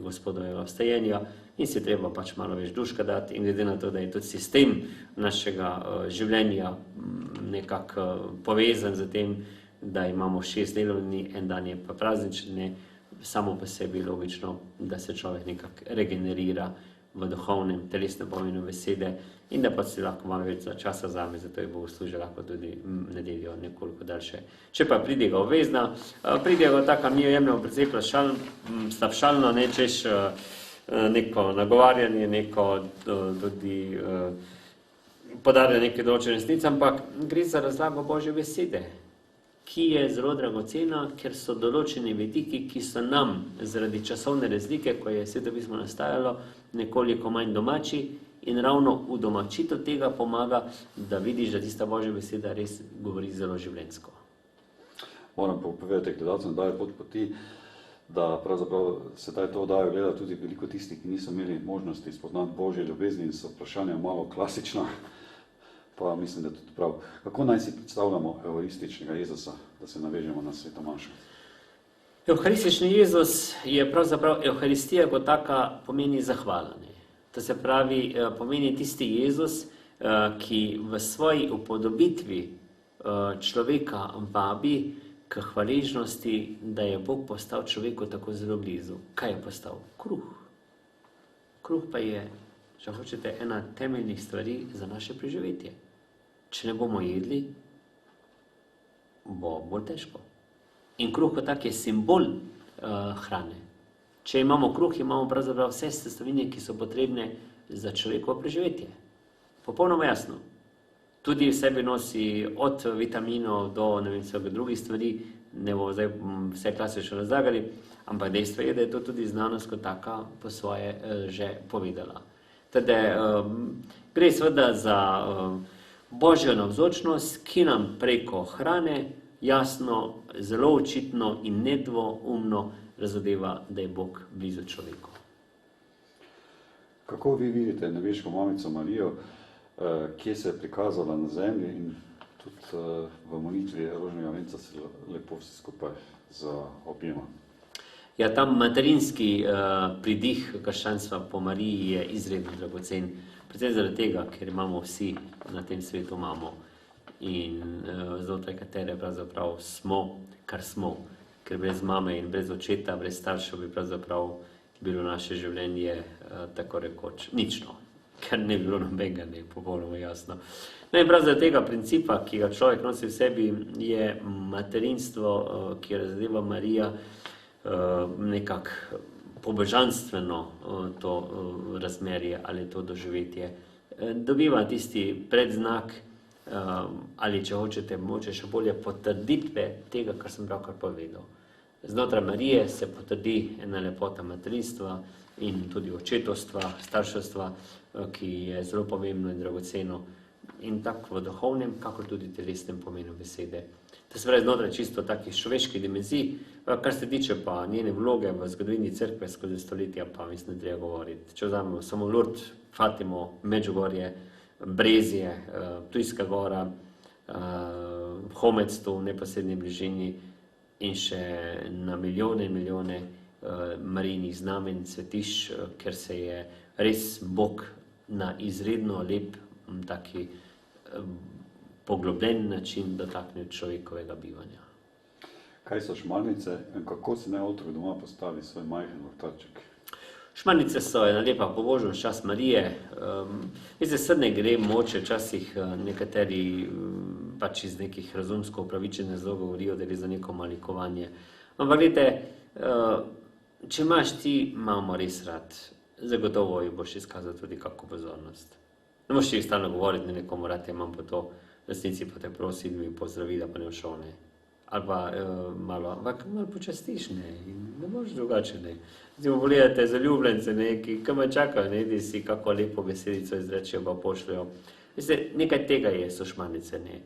Gospodovega vstajenja in si treba pač malo več duška dati in glede na to, da je tudi sistem našega življenja nekako povezan z tem, da imamo 6 delovni, 1 dan je pa praznični, samo po sebi logično, da se človek nekako regenerira v duhovnem, telesnem pomenu besede in da pa si lahko malo več časa vzame, zato je bogoslužje lahko tudi nedeljo nekoliko daljše. Če pa pridiga obvezna, pridiga taka, mi jo jemljamo precej slabšalno, češ neko nagovarjanje, neko tudi podarjanje neke določene resnice, ampak gre za razlago Božje besede, ki je zelo dragocena, ker so določeni vidiki, ki so nam zaradi časovne razlike, ko je Sveto pismo nastajalo, nekoliko manj domači in ravno udomačitev tega pomaga, da vidiš, da tista Božja beseda res govori zelo življenjsko. Moram povedati gledalcem, da je pot poti, da pravzaprav se to oddajo gleda tudi veliko tistih, ki niso imeli možnosti spoznati Božje ljubezni in so vprašanja malo klasična. Pa mislim, da je tudi prav. Kako naj si predstavljamo evharističnega Jezusa, da se navežemo na sveto mašo? Evharistični Jezus je pravzaprav, evharistija kot taka pomeni zahvalanje. To se pravi, pomeni tisti Jezus, ki v svoji upodobitvi človeka vabi k hvaležnosti, da je Bog postal človeku tako zelo blizu. Kaj je postal? Kruh. Kruh pa je, če hočete, ena temeljnih stvari za naše preživetje. Če ne bomo jedli, bo bolj težko. In kruh kot tak je simbol hrane. Če imamo kruh, imamo pravzaprav vse sestavine, ki so potrebne za človekovo preživetje. Popolnoma jasno. Tudi v sebi nosi od vitaminov do vseh drugih stvari, ne bomo zdaj vse klasično razlagali, ampak dejstvo je, da je to tudi znanost kot taka po svoje že povedala. Teda gre seveda za Božjo navzočnost, ki nam preko hrane jasno, zelo očitno in nedvoumno razodeva, da je Bog blizu človeku. Kako vi vidite nebeško mamico Marijo, kje se je prikazala na zemlji in tudi v molitvi rožnega venca se lepo vse skupaj zaobjema? Ja, ta materinski pridih krščanstva po Mariji je izredno dragocen. Predvsem zaradi tega, ker imamo vsi na tem svetu mamo in znotraj katere pravzaprav smo, kar smo. Ker brez mame in brez očeta, brez staršev bi pravzaprav bilo naše življenje tako rekoč nično. Ker ne bi bilo nobenega, ne, popolnoma jasno. No in prav zaradi tega principa, ki ga človek nosi v sebi, je materinstvo, ki razodeva Marija, nekako pobožanstveno to razmerje ali to doživetje. Dobiva tisti predznak ali, če hočete, moče še bolje potrditve tega, kar sem pravkar povedal. Znotraj Marije se potrdi ena lepota materinstva in tudi očetovstva, starševstva, ki je zelo pomembno in dragoceno in tako v duhovnem, kakor tudi telesnem pomenu besede. To se pravi znotraj čisto takih človeških dimenzij, kar se tiče pa njene vloge v zgodovini cerkve skozi stoletja, pa mislim, da treba govoriti. Če vzamemo samo Lourdes, Fatimo, Medžugorje, Brezje, Ptujska gora, Homec tu v neposrednji bližini in še na milijone in milijone Marijinih znamen, svetišč, ker se je res Bog na izredno lep, taki poglobljen način dotaknil človekovega bivanja. Kaj so šmarnice in kako si naj otrok doma postavi svoj majhen vrtaček? Šmarnice so ena lepa pobožnost, čast Marije. Veste, srne gre moče, včasih nekateri pač iz nekih razumsko upravičenih razlogov govorijo, da gre za neko malikovanje. Ampak gledajte, če imaš ti mamo res rad, zagotovo ji boš izkazal tudi kako pozornost. Ne boš ti stalno govoriti na nekomu, rad je imam po to, v resnici pa te prosim, mi pozdravila, pa ne v šone. Ali pa malo počastiš, ne, in ne boš drugače, ne. Zdaj pogledate zaljubljence, ne, ki me čakajo, ne, da si kako lepo besedico izrečejo, pa pošljajo. Veste, nekaj tega je, so šmarnice, ne.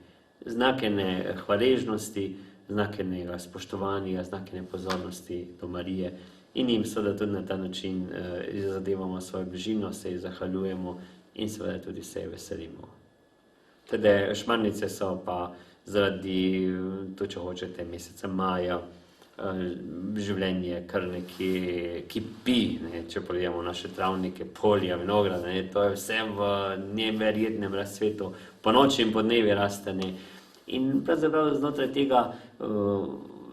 Znake ne hvaležnosti, znake ne spoštovanja, znake ne pozornosti do Marije in jim seveda tudi na ta način zadevamo svojo bližino, se ji zahvaljujemo in seveda tudi se ji veselimo. Teda šmarnice so pa zaradi, to če hočete, meseca maja, življenje kar nekje kipi, ne, če pogledamo naše travnike, polja, vinograda, ne, to je vse v neverjetnem razcvetu, po noči in po dnevi raste, ne. In pravzaprav znotraj tega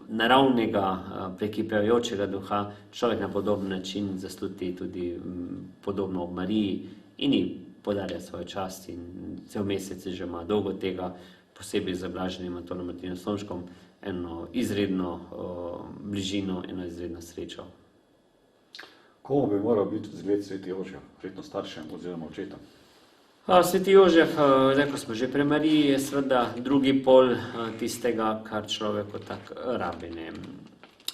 naravnega, prekipevajočega duha človek na podoben način zasluti tudi podobno ob Mariji in ji podarja svojo čast in cel mesec že ima dolgo tega, posebej z blaženim Antonom Martinom Slomškom, eno izredno bližino, eno izredno srečo. Komu bi moral biti zgled sveti Jožef, verjetno staršem oziroma očetom? Sveti Jožef, zdaj ko smo že pri Mariji, je seveda drugi pol tistega, kar človek kot tak rabi, ne.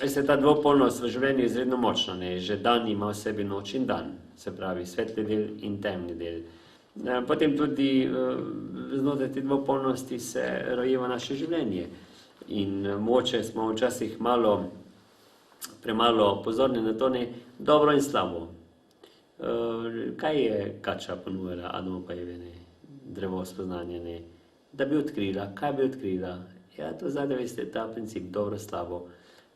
Veste, ta dvopolnost v življenju je izredno močna, ne. Že dan ima v sebi noč in dan, se pravi svetli del in temni del. Potem tudi znotraj te dvopolnosti se rojeva naše življenje. In mogoče smo včasih premalo pozorni na to, ne, dobro in slabo. Kaj je kača ponujala Adamu pa Evi, ne? Drevo spoznanja, ne? Da bi odkrila. Kaj bi odkrila? Ja, to zadnje, veste, ta princip dobro, slabo.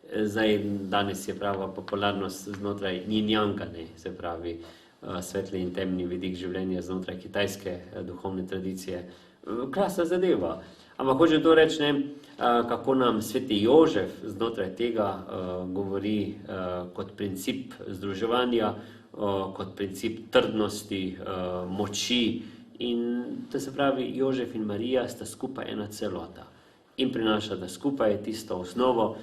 Zdaj, danes je prava popularnost znotraj yin-yanga, ne, se pravi svetli in temni vidik življenja znotraj kitajske duhovne tradicije. Krasna zadeva. Ampak hočem to reči, ne, kako nam sveti Jožef znotraj tega govori kot princip združevanja, kot princip trdnosti, moči. In to se pravi, Jožef in Marija sta skupaj ena celota in prinašata skupaj tisto osnovo,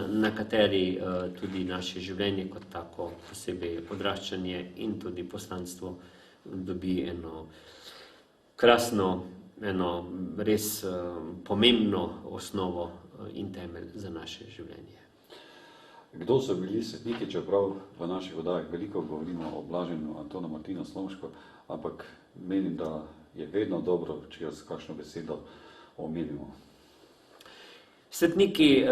na kateri tudi naše življenje kot tako, posebej odraščanje in tudi poslanstvo dobi eno krasno, eno res pomembno osnovo in temelj za naše življenje. Kdo so bili svetniki, čeprav v naših oddajah veliko govorimo o blaženju Antona Martina Slomško, ampak menim, da je vedno dobro, če jaz kakšno besedo omenimo. Svetniki,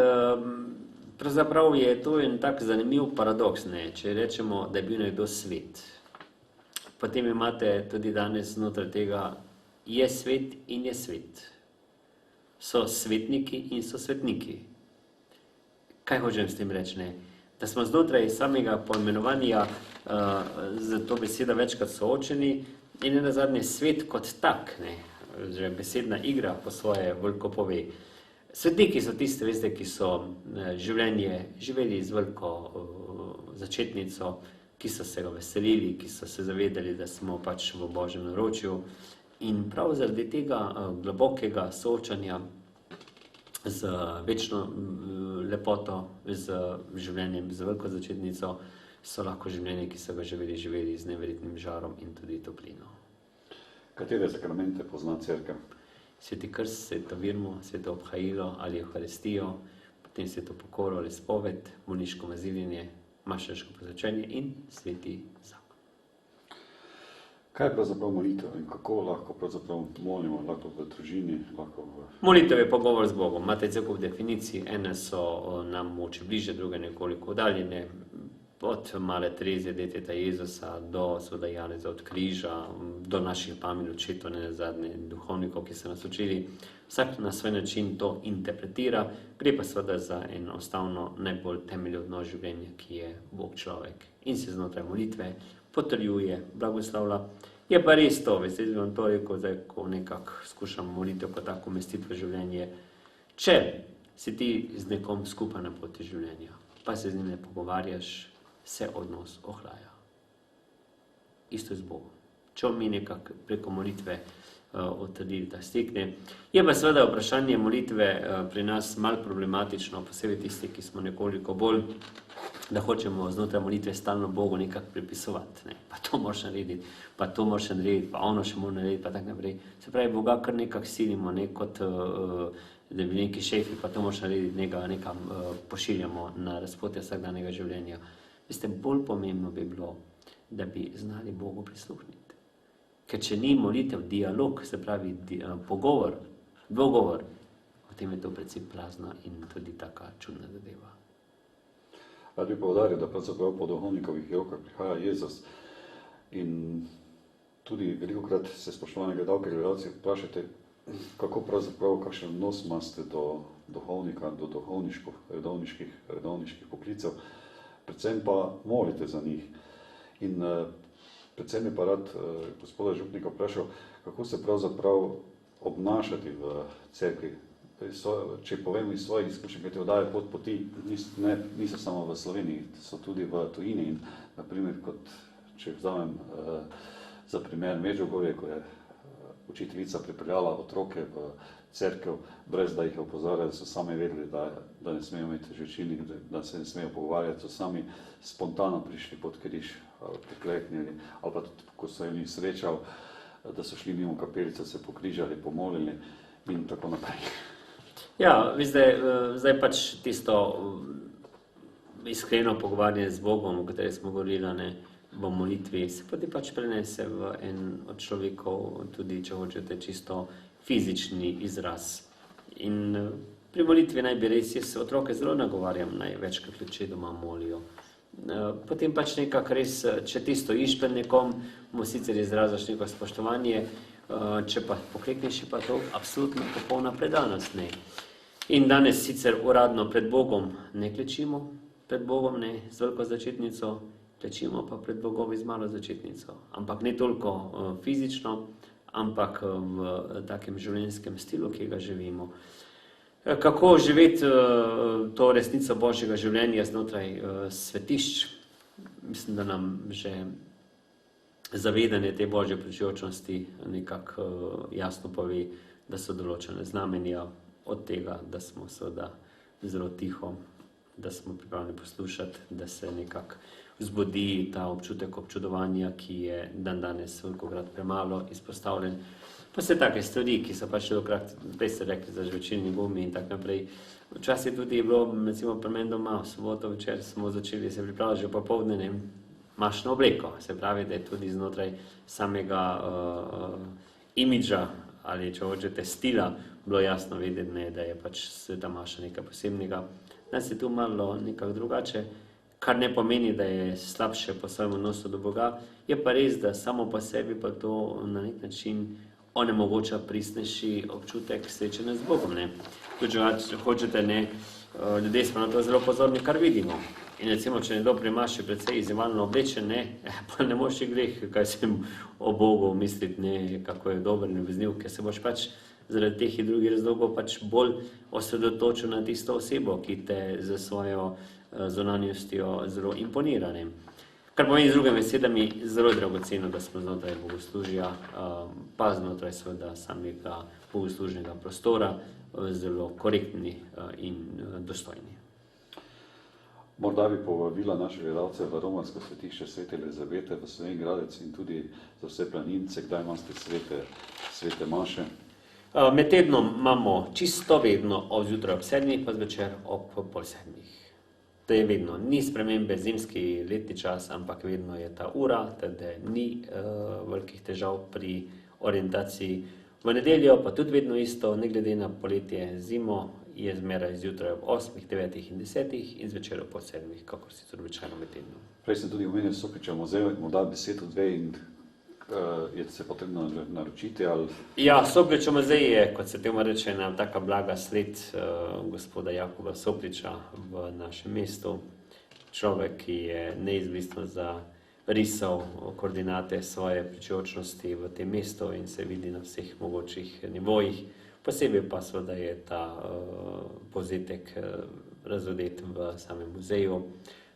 pravzaprav je to en tak zanimiv paradoks, ne? Če rečemo, da je bil nekdo svet. Potem imate tudi danes znotraj tega, je svet in je svet. So svetniki in so svetniki. Kaj hočem s tem reči? Ne? Da smo znotraj samega poimenovanja z to besedo večkrat soočeni in nenazadnje svet kot tak, ne? Že besedna igra po svoje veliko pove. Svetniki so tisti, veste, ki so življenje živeli z veliko začetnico, ki so se ga veselili, ki so se zavedali, da smo pač v Božjem naročju. In prav zaradi tega globokega soočanja z večno lepoto, z življenjem, z veliko začetnico, so lahko življenje, ki so ga živeli z neverjetnim žarom in tudi toplino. Katere sakramente pozna cerkev? Sveti krst, sveto virmo, sveto obhajilo ali evharistijo, potem sveto pokoro ali spoved, bolniško maziljenje, mašerško posvečenje in sveti zakon. Kaj je pravzaprav molitev in kako lahko pravzaprav molimo? Lahko v družini, lahko v... Molitev je pogovor z Bogom. Imate celo v definiciji, ene so nam moče bliže, druge nekoliko oddaljene. Od male Terezije, deteta Jezusa, do seveda Janeza od križa, do naših pametnih očetov, nenazadnje duhovnikov, ki so nas učili. Vsak na svoj način to interpretira, gre pa seveda za enostavno najbolj temeljni odnos življenja, ki je Bog človek. In se znotraj molitve potrjuje, blagoslavlja. Je pa res to, veste, da vam to rekel, zdaj, ko nekako skušam molitev kot tako umestiti v življenje. Če si ti z nekom skupaj na poti življenja, pa se z njim ne pogovarjaš, se odnos ohlaja. Isto je z Bogom. Če mi nekako preko molitve odtrdili ta stik, ne. Je pa seveda vprašanje molitve pri nas malo problematično, posebej tisti, ki smo nekoliko bolj, da hočemo znotraj molitve stalno Bogu nekako pripisovati. Ne. Pa to moraš narediti, pa to moraš narediti, pa ono še mora narediti, pa tako naprej. Se pravi, Boga kar nekako silimo, ne, kot da bi neki šefi, pa to moraš narediti, nekam pošiljamo na razpotje vsakdanjega življenja. Veste, bolj pomembno bi bilo, da bi znali Bogu prisluhniti. Ker če ni molitev, dialog, se pravi pogovor, dogovor, potem je to precej prazna in tudi taka čudna zadeva. Rad bi poudaril, da pravzaprav po duhovnikovih rokah prihaja Jezus in tudi velikokrat se spoštovanega gledalke gledalci vprašate, kako pravzaprav, kakšen odnos imate do duhovnika, do redovniških poklicev, predvsem pa molite za njih. In predvsem je pa rad gospoda župnika vprašal, kako se pravzaprav obnašati v cerkvi. Če povem iz svojih izkušenj, ki te oddaje pot poti, niso samo v Sloveniji, so tudi v tujini. In naprimer, če vzamem za primer Medžugorje, ko je učiteljica pripeljala otroke v cerkev, brez da jih je opozarjali, so sami vedeli, da ne smejo imeti žvečilnik, da se ne smejo pogovarjati, so sami spontano prišli pod križ, prikleknili, ali pa tudi, ko so jih srečal, da so šli mimo kapelice, se pokrižali, pomolili in tako naprej. Ja, zdaj pač tisto iskreno pogovarjanje z Bogom, o kateri smo govorili, ne, v molitvi, se potem pač prenese v en od človekov, tudi če hočete čisto fizični izraz. In pri molitvi naj bi res, jaz otroke zelo nagovarjam, naj večkrat leče doma molijo. Potem pač nekako res, če ti stojiš pred nekom, mu sicer izražaš neko spoštovanje, če pa poklekneš, pa to absolutno popolna predanost, ne. In danes sicer uradno pred Bogom ne klečimo, pred Bogom ne z veliko začetnico, klečimo pa pred bogovi z malo začetnico. Ampak ne toliko fizično, ampak v takem življenjskem stilu, ki ga živimo. Kako živeti to resnico Božjega življenja znotraj svetišč? Mislim, da nam že zavedanje te Božje pričujočnosti nekako jasno pove, da so določene znamenja od tega, da smo seveda zelo tiho, da smo pripravljeni poslušati, da se nekako vzbudi ta občutek občudovanja, ki je danes velikokrat premalo izpostavljen. Pa se take stvari, ki so pač dolgokrat, prej ste rekli za žvečilni gumi in tako naprej. Včasih tudi je bilo, recimo pri meni doma, v soboto večer smo začeli se pripravljati že popoldne, ne, mašno obleko. Se pravi, da je tudi znotraj samega imidža ali če hočete stila bilo jasno vedeti, ne, da je pač sveta maša nekaj posebnega. Danes je tu malo nekako drugače, kar ne pomeni, da je slabše po svojem odnosu do Boga. Je pa res, da samo po sebi pa to na nek način onemogoča pristnejši občutek srečanja z Bogom. Ne. Tudi, če hočete, ne, ljudje smo na to zelo pozorni, kar vidimo. In recimo, če nekdo pri maši precej izzivalno oblečen, ne, pa ne moš greh, kaj se o Bogu misliti, ne, kako je dober in ljubezniv, ker se boš pač zaradi teh in drugih razlogov pač bolj osredotočil na tisto osebo, ki te za svojo zunanjostjo zelo imponira. Ne. Kar pomeni z drugimi besedami zelo dragoceno, da smo znotraj bogoslužja, pa znotraj seveda samega bogoslužnega prostora zelo korektni in dostojni. Morda bi povabila naše gledalce v romarsko svetišče Svete Elizabete v Slovenj Gradec in tudi za vse planince, kdaj imate svete maše? Med tednom imamo čisto vedno od zjutraj ob 7, pa zvečer ob pol 7. To je vedno, ni spremembe zimski letni čas, ampak vedno je ta ura, teda ni velikih težav pri orientaciji. V nedeljo pa tudi vedno isto, ne glede na poletje, zimo, je zmeraj zjutraj ob 8, 9 in 10 in zvečer ob 7, kakor sicer običajno med tednom. Prej sem tudi omenil Sopričev muzej, morda besedo dve in je se potrebno naročiti ali... Ja, Sopričev muzej je, kot se temu reče, ena taka blaga sled gospoda Jakoba Sopriča v našem mestu. Človek, ki je neizvisno zarisal koordinate svoje pričujočnosti v tem mestu in se vidi na vseh mogočih nivojih. Posebej pa seveda je ta povzetek razodet v samem muzeju.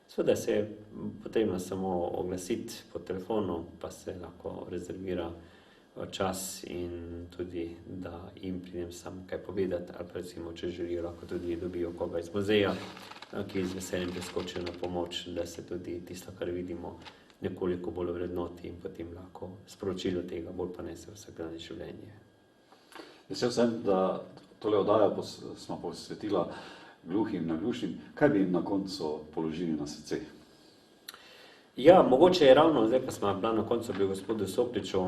Seveda se je potrebno samo oglasiti po telefonu, pa se lahko rezervira čas in tudi, da jim pridem sam kaj povedati, ali pa recimo, če želijo, lahko tudi dobijo koga iz muzeja, ki z veseljem priskočijo na pomoč, da se tudi tisto, kar vidimo, nekoliko bolj vrednoti in potem lahko sporočilo tega bolj pa nese v vsakdanje življenje. Vesel sem, da tole oddajo smo posvetila gluhim in naglušnim. Kaj bi jim na koncu položili na srce? Ja, mogoče je ravno, zdaj pa smo bila na koncu pri gospodu Sopriču,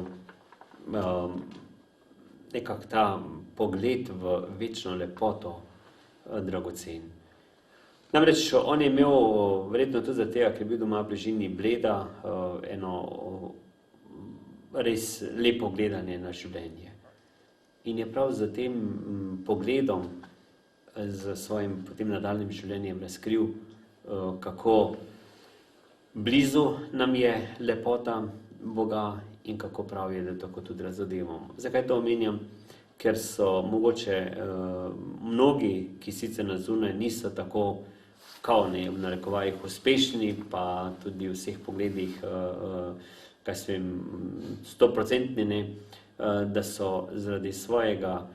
nekak ta pogled v večno lepoto dragocen. Namreč on je imel, verjetno tudi zato, ker je bil doma v bližini Bleda, eno res lepo gledanje na življenje. In je prav za tem pogledom, z svojim potem nadaljnjim življenjem razkril, kako blizu nam je lepota Boga in kako prav je, da tako tudi razodevamo. Zakaj to omenjam? Ker so mogoče mnogi, ki sicer na zunaj niso tako kao ne, v narekovajih uspešni, pa tudi v vseh pogledih, kaj se vem, 100% ne, da so zaradi svojega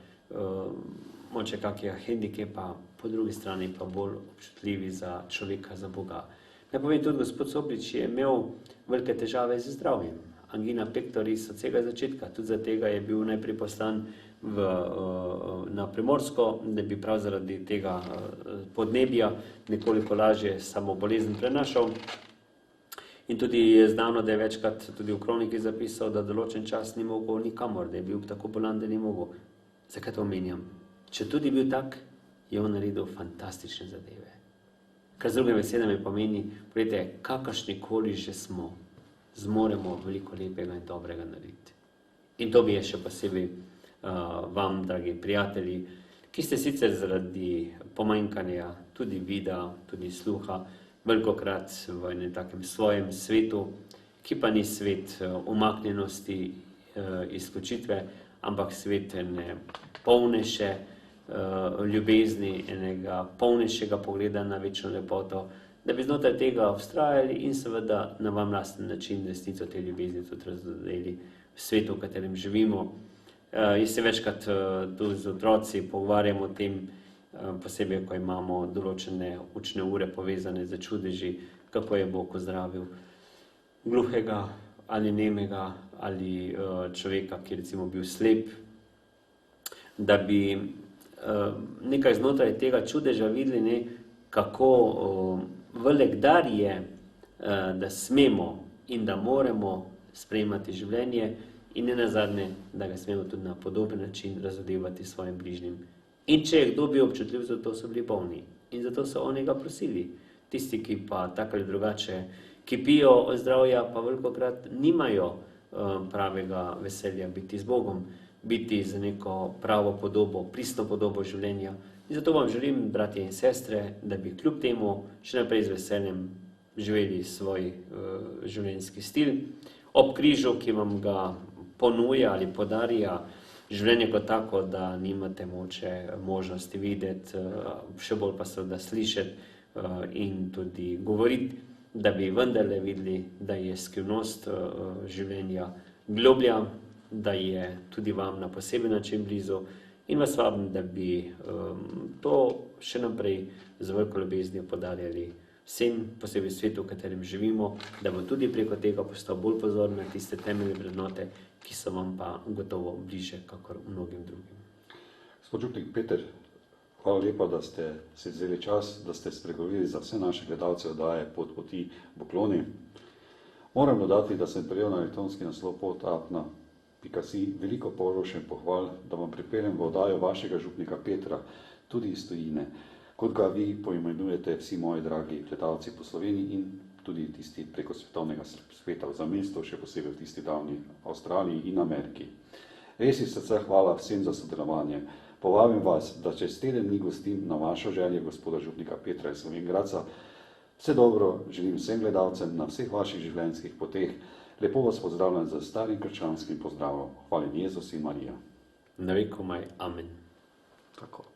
moče kakega hendikepa, po drugi strani pa bolj občutljivi za človeka, za Boga. Naj povem tudi, gospod Soprič je imel velike težave z zdravjem. Angina pectoris od vsega začetka, tudi za tega je bil najprej poslan na Primorsko, da bi prav zaradi tega podnebja nekoliko lažje samo bolezen prenašal. In tudi je znano, da je večkrat tudi v kroniki zapisal, da določen čas ni mogel nikamor, da je bil tako bolan, da ni mogel. Zakaj to omenjam? Če tudi bil tak, je on naredil fantastične zadeve. Kar z drugimi besedami pomeni, pogledajte, kakršnikoli že smo, zmoremo veliko lepega in dobrega narediti. In to bi je še posebej vam, dragi prijatelji, ki ste sicer zaradi pomanjkanja tudi vida, tudi sluha, velikokrat v enem takem svojem svetu, ki pa ni svet umaknjenosti izključitve, ampak svet ene polnejše ljubezni, enega polnejšega pogleda na večno lepoto, da bi znotraj tega vztrajali in seveda na vam lasten način resnico te ljubezni tudi razdelili v svetu, v katerem živimo. Jaz se večkrat tudi z otroci pogovarjam o tem, posebej, ko imamo določene učne ure povezane z čudeži, kako je Bog ozdravil gluhega ali nemega ali človeka, ki je recimo bil slep, da bi nekaj znotraj tega čudeža videli, ne, kako velik dar je, da smemo in da moramo sprejemati življenje in ne nazadnje, da ga smemo tudi na podoben način razodevati svojim bližnjim. In če je kdo bil občutljiv za to, so bili bolni. In zato so onega prosili. Tisti, ki pa tako ali drugače kipijo od zdravja, pa velikokrat nimajo pravega veselja biti z Bogom, biti za neko pravo podobo, pristno podobo življenja. In zato vam želim, bratje in sestre, da bi kljub temu še naprej z veseljem živeli svoj življenjski stil. Ob križu, ki vam ga ponuja ali podarja življenje kot tako, da nimate možnosti videti, še bolj pa seveda slišati in tudi govoriti, da bi vendarle videli, da je skrivnost življenja globlja, da je tudi vam na poseben način blizu in vas vabim, da bi to še naprej z veliko ljubeznijo podarjali vsem, posebej svetu, v katerem živimo, da bo tudi preko tega postal bolj pozoren na tiste temeljne vrednote, ki so vam pa gotovo bliže, kakor mnogim drugim. Gospod župnik Peter, hvala lepa, da ste si vzeli čas, da ste spregovorili za vse naše gledalce oddaje Pot poti Bokloni. Moram dodati, da sem prejel na elektronski naslov pot@apna.si veliko porošen pohval, da vam pripeljem v oddajo vašega župnika Petra, tudi iz tujine, kot ga vi poimenujete vsi moji dragi gledalci po Sloveniji in tudi tisti preko svetovnega sveta v zamestu, še posebej v tisti davni Avstraliji in Ameriki. Res iz srca hvala vsem za sodelovanje. Povabim vas, da čez teden dni gostim na vašo željo gospoda župnika Petra iz Slovenj Gradca. Vse dobro želim vsem gledalcem na vseh vaših življenjskih poteh. Lepo vas pozdravljam z starim krščanskim pozdravom. Hvala Jezus in Marija. Na vekomaj. Amen. Tako.